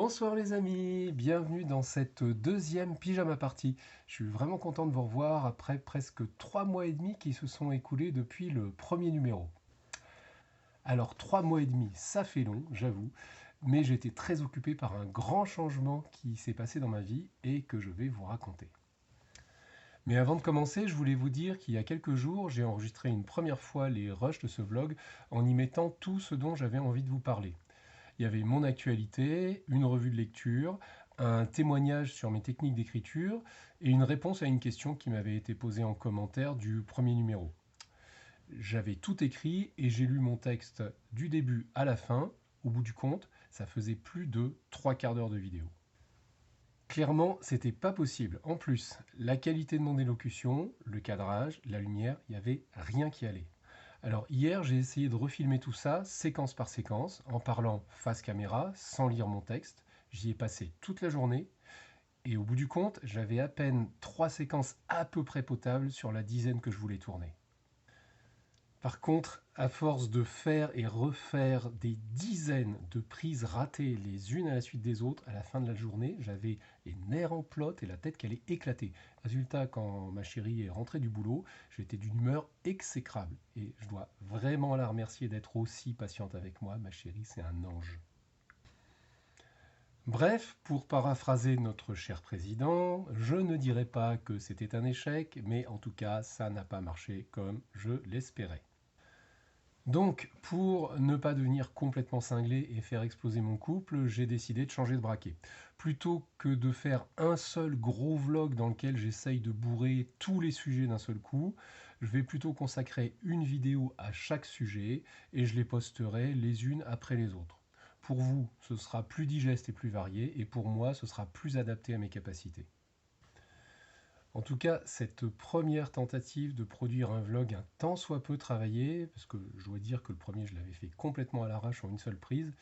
Bonsoir les amis, bienvenue dans cette deuxième pyjama party. Je suis vraiment content de vous revoir après presque 3 mois et demi qui se sont écoulés depuis le premier numéro. Alors 3 mois et demi, ça fait long, j'avoue, mais j'ai été très occupé par un grand changement qui s'est passé dans ma vie et que je vais vous raconter. Mais avant de commencer, je voulais vous dire qu'il y a quelques jours, j'ai enregistré une première fois les rushs de ce vlog en y mettant tout ce dont j'avais envie de vous parler. Il y avait mon actualité, une revue de lecture, un témoignage sur mes techniques d'écriture et une réponse à une question qui m'avait été posée en commentaire du premier numéro. J'avais tout écrit et j'ai lu mon texte du début à la fin. Au bout du compte, ça faisait plus de 3 quarts d'heure de vidéo. Clairement, c'était pas possible. En plus, la qualité de mon élocution, le cadrage, la lumière, il n'y avait rien qui allait. Alors hier, j'ai essayé de refilmer tout ça, séquence par séquence, en parlant face caméra, sans lire mon texte. J'y ai passé toute la journée, et au bout du compte, j'avais à peine 3 séquences à peu près potables sur la dizaine que je voulais tourner. Par contre, à force de faire et refaire des dizaines de prises ratées les unes à la suite des autres, à la fin de la journée, j'avais les nerfs en plot et la tête qui allait éclater. Résultat, quand ma chérie est rentrée du boulot, j'étais d'une humeur exécrable. Et je dois vraiment la remercier d'être aussi patiente avec moi. Ma chérie, c'est un ange. Bref, pour paraphraser notre cher président, je ne dirais pas que c'était un échec, mais en tout cas, ça n'a pas marché comme je l'espérais. Donc, pour ne pas devenir complètement cinglé et faire exploser mon couple, j'ai décidé de changer de braquet. Plutôt que de faire un seul gros vlog dans lequel j'essaye de bourrer tous les sujets d'un seul coup, je vais plutôt consacrer une vidéo à chaque sujet et je les posterai les unes après les autres. Pour vous, ce sera plus digeste et plus varié, et pour moi, ce sera plus adapté à mes capacités. En tout cas, cette première tentative de produire un vlog un tant soit peu travaillé, parce que je dois dire que le premier, je l'avais fait complètement à l'arrache en une seule prise,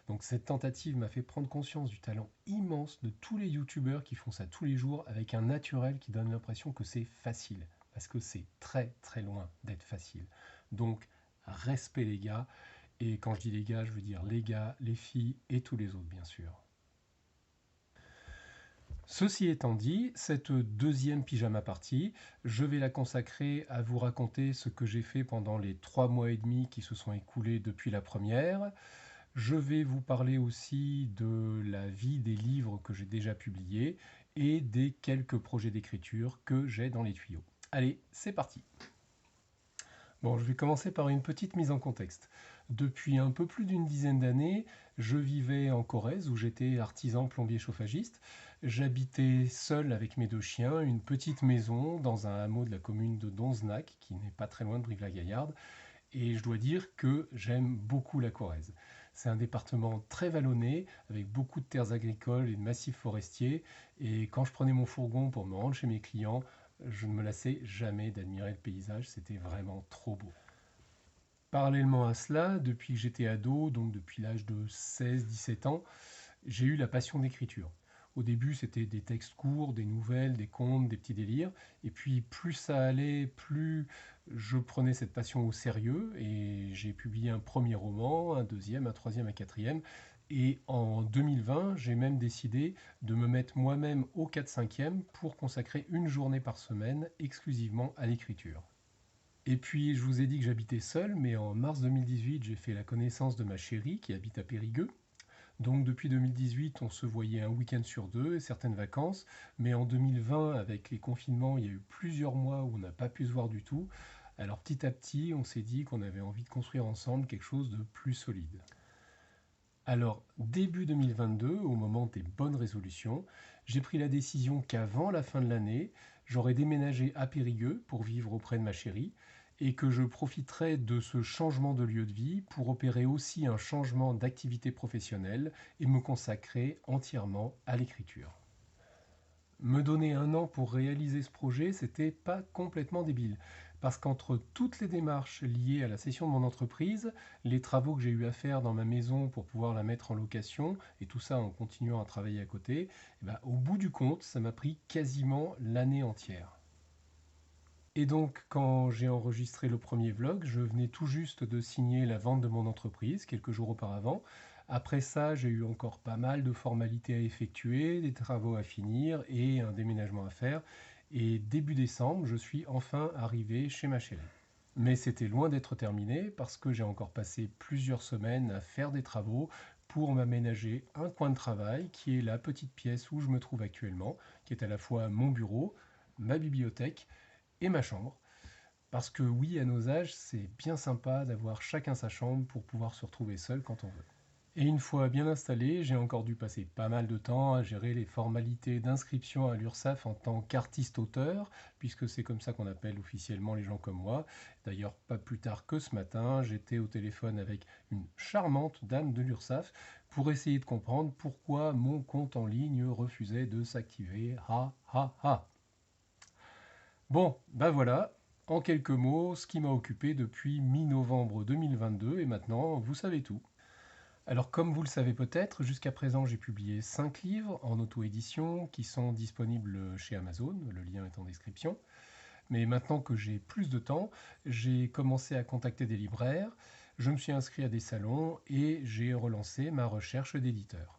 donc cette tentative m'a fait prendre conscience du talent immense de tous les youtubeurs qui font ça tous les jours avec un naturel qui donne l'impression que c'est facile, parce que c'est très très loin d'être facile. Donc, respect les gars, et quand je dis les gars, je veux dire les gars, les filles et tous les autres bien sûr. Ceci étant dit, cette deuxième pyjama party, je vais la consacrer à vous raconter ce que j'ai fait pendant les 3 mois et demi qui se sont écoulés depuis la première. Je vais vous parler aussi de la vie des livres que j'ai déjà publiés et des quelques projets d'écriture que j'ai dans les tuyaux. Allez, c'est parti! Bon, je vais commencer par une petite mise en contexte. Depuis un peu plus d'une dizaine d'années, je vivais en Corrèze où j'étais artisan plombier chauffagiste. J'habitais seul avec mes 2 chiens, une petite maison dans un hameau de la commune de Donzenac, qui n'est pas très loin de Brive-la-Gaillarde. Et je dois dire que j'aime beaucoup la Corrèze. C'est un département très vallonné, avec beaucoup de terres agricoles et de massifs forestiers. Et quand je prenais mon fourgon pour me rendre chez mes clients, je ne me lassais jamais d'admirer le paysage, c'était vraiment trop beau. Parallèlement à cela, depuis que j'étais ado, donc depuis l'âge de 16-17 ans, j'ai eu la passion d'écriture. Au début, c'était des textes courts, des nouvelles, des contes, des petits délires. Et puis, plus ça allait, plus je prenais cette passion au sérieux. Et j'ai publié un premier roman, un deuxième, un troisième, un quatrième. Et en 2020, j'ai même décidé de me mettre moi-même au 4/5e pour consacrer une journée par semaine exclusivement à l'écriture. Et puis, je vous ai dit que j'habitais seul, mais en mars 2018, j'ai fait la connaissance de ma chérie qui habite à Périgueux. Donc depuis 2018, on se voyait un week-end sur deux et certaines vacances, mais en 2020, avec les confinements, il y a eu plusieurs mois où on n'a pas pu se voir du tout. Alors petit à petit, on s'est dit qu'on avait envie de construire ensemble quelque chose de plus solide. Alors début 2022, au moment des bonnes résolutions, j'ai pris la décision qu'avant la fin de l'année, j'aurais déménagé à Périgueux pour vivre auprès de ma chérie et que je profiterais de ce changement de lieu de vie pour opérer aussi un changement d'activité professionnelle et me consacrer entièrement à l'écriture. Me donner un an pour réaliser ce projet, c'était pas complètement débile. Parce qu'entre toutes les démarches liées à la cession de mon entreprise, les travaux que j'ai eu à faire dans ma maison pour pouvoir la mettre en location, et tout ça en continuant à travailler à côté, au bout du compte, ça m'a pris quasiment l'année entière. Et donc, quand j'ai enregistré le premier vlog, je venais tout juste de signer la vente de mon entreprise quelques jours auparavant, Après ça, j'ai eu encore pas mal de formalités à effectuer, des travaux à finir et un déménagement à faire. Et début décembre, je suis enfin arrivé chez ma chérie. Mais c'était loin d'être terminé parce que j'ai encore passé plusieurs semaines à faire des travaux pour m'aménager un coin de travail qui est la petite pièce où je me trouve actuellement, qui est à la fois mon bureau, ma bibliothèque et ma chambre. Parce que oui, à nos âges, c'est bien sympa d'avoir chacun sa chambre pour pouvoir se retrouver seul quand on veut. Et une fois bien installé, j'ai encore dû passer pas mal de temps à gérer les formalités d'inscription à l'URSSAF en tant qu'artiste-auteur, puisque c'est comme ça qu'on appelle officiellement les gens comme moi. D'ailleurs, pas plus tard que ce matin, j'étais au téléphone avec une charmante dame de l'URSSAF pour essayer de comprendre pourquoi mon compte en ligne refusait de s'activer. Ha ha ha. Bon, ben voilà, en quelques mots, ce qui m'a occupé depuis mi-novembre 2022 et maintenant, vous savez tout. Alors comme vous le savez peut-être, jusqu'à présent j'ai publié 5 livres en auto-édition qui sont disponibles chez Amazon, le lien est en description. Mais maintenant que j'ai plus de temps, j'ai commencé à contacter des libraires, je me suis inscrit à des salons et j'ai relancé ma recherche d'éditeur.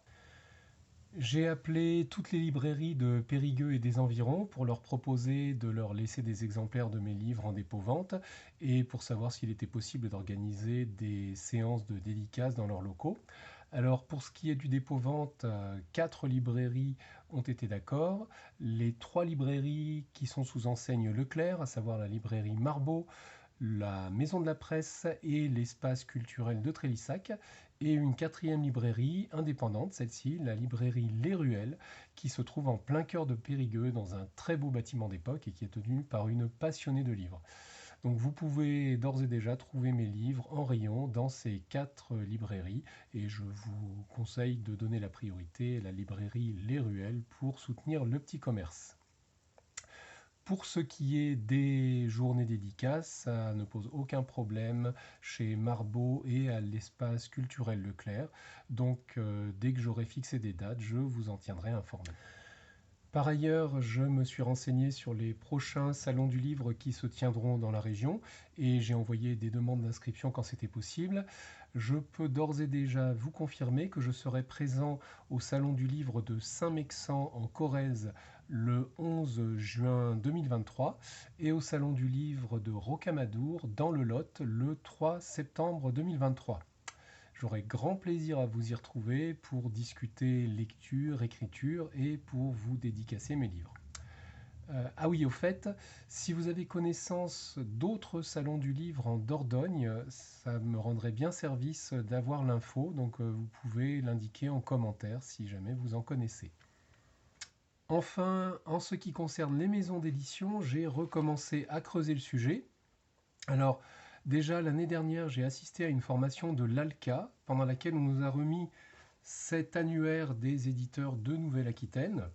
J'ai appelé toutes les librairies de Périgueux et des environs pour leur proposer de leur laisser des exemplaires de mes livres en dépôt-vente et pour savoir s'il était possible d'organiser des séances de dédicaces dans leurs locaux. Alors pour ce qui est du dépôt-vente, 4 librairies ont été d'accord. Les 3 librairies qui sont sous enseigne Leclerc, à savoir la librairie Marbeau, la Maison de la Presse et l'espace culturel de Trélissac, et une quatrième librairie indépendante, celle-ci, la librairie Les Ruelles, qui se trouve en plein cœur de Périgueux, dans un très beau bâtiment d'époque et qui est tenu par une passionnée de livres. Donc vous pouvez d'ores et déjà trouver mes livres en rayon dans ces 4 librairies, et je vous conseille de donner la priorité à la librairie Les Ruelles pour soutenir le petit commerce. Pour ce qui est des journées dédicaces, ça ne pose aucun problème chez Marbeau et à l'espace culturel Leclerc. Donc dès que j'aurai fixé des dates, je vous en tiendrai informé. Par ailleurs, je me suis renseigné sur les prochains salons du livre qui se tiendront dans la région et j'ai envoyé des demandes d'inscription quand c'était possible. Je peux d'ores et déjà vous confirmer que je serai présent au salon du livre de Saint-Mexant en Corrèze le 11 juin 2023 et au salon du livre de Rocamadour dans le Lot le 3 septembre 2023. J'aurai grand plaisir à vous y retrouver pour discuter lecture, écriture et pour vous dédicacer mes livres. Ah oui, au fait, si vous avez connaissance d'autres salons du livre en Dordogne, ça me rendrait bien service d'avoir l'info, donc vous pouvez l'indiquer en commentaire si jamais vous en connaissez. Enfin, en ce qui concerne les maisons d'édition, j'ai recommencé à creuser le sujet. Alors, déjà l'année dernière, j'ai assisté à une formation de l'ALCA, pendant laquelle on nous a remis cet annuaire des éditeurs de Nouvelle-Aquitaine.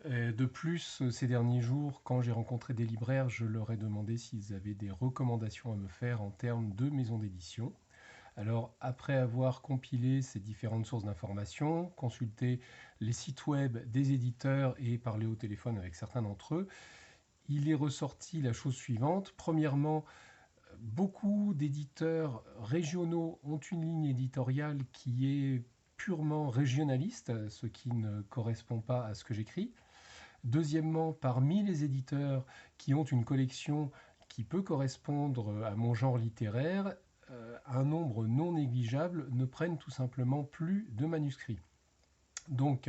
De plus, ces derniers jours, quand j'ai rencontré des libraires, je leur ai demandé s'ils avaient des recommandations à me faire en termes de maisons d'édition. Alors, après avoir compilé ces différentes sources d'informations, consulté les sites web des éditeurs et parlé au téléphone avec certains d'entre eux, il est ressorti la chose suivante. Premièrement, beaucoup d'éditeurs régionaux ont une ligne éditoriale qui est purement régionaliste, ce qui ne correspond pas à ce que j'écris. Deuxièmement, parmi les éditeurs qui ont une collection qui peut correspondre à mon genre littéraire, un nombre non négligeable ne prennent tout simplement plus de manuscrits. Donc,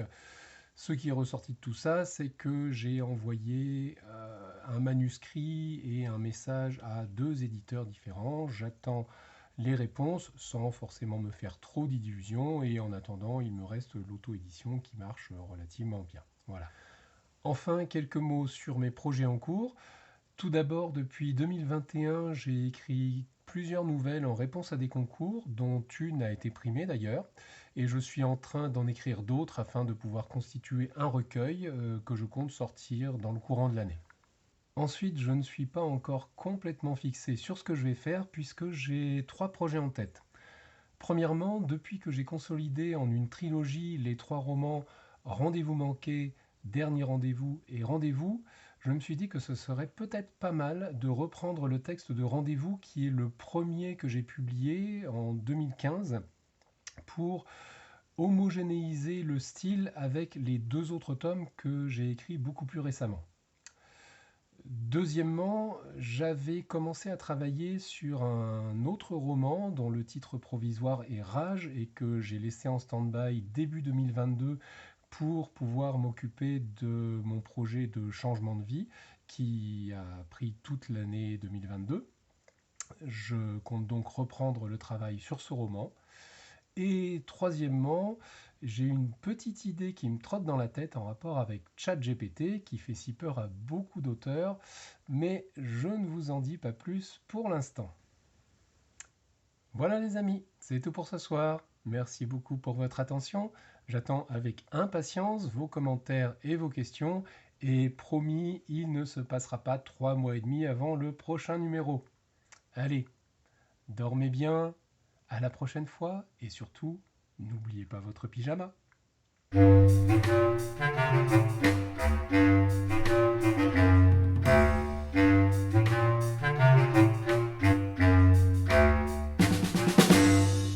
ce qui est ressorti de tout ça, c'est que j'ai envoyé un manuscrit et un message à 2 éditeurs différents. J'attends les réponses sans forcément me faire trop d'illusions et en attendant, il me reste l'auto-édition qui marche relativement bien. Voilà. Enfin, quelques mots sur mes projets en cours. Tout d'abord, depuis 2021, j'ai écrit plusieurs nouvelles en réponse à des concours, dont une a été primée d'ailleurs, et je suis en train d'en écrire d'autres afin de pouvoir constituer un recueil que je compte sortir dans le courant de l'année. Ensuite, je ne suis pas encore complètement fixé sur ce que je vais faire puisque j'ai 3 projets en tête. Premièrement, depuis que j'ai consolidé en une trilogie les 3 romans Rendez-vous manqué, Dernier rendez-vous et Rendez-vous, je me suis dit que ce serait peut-être pas mal de reprendre le texte de Rendez-vous, qui est le premier que j'ai publié en 2015, pour homogénéiser le style avec les deux autres tomes que j'ai écrits beaucoup plus récemment. Deuxièmement, j'avais commencé à travailler sur un autre roman dont le titre provisoire est Rage et que j'ai laissé en stand-by début 2022 pour pouvoir m'occuper de mon projet de changement de vie qui a pris toute l'année 2022. Je compte donc reprendre le travail sur ce roman. Et troisièmement, j'ai une petite idée qui me trotte dans la tête en rapport avec ChatGPT, qui fait si peur à beaucoup d'auteurs, mais je ne vous en dis pas plus pour l'instant. Voilà les amis, c'est tout pour ce soir. Merci beaucoup pour votre attention. J'attends avec impatience vos commentaires et vos questions. Et promis, il ne se passera pas 3 mois et demi avant le prochain numéro. Allez, dormez bien, à la prochaine fois et surtout, n'oubliez pas votre pyjama.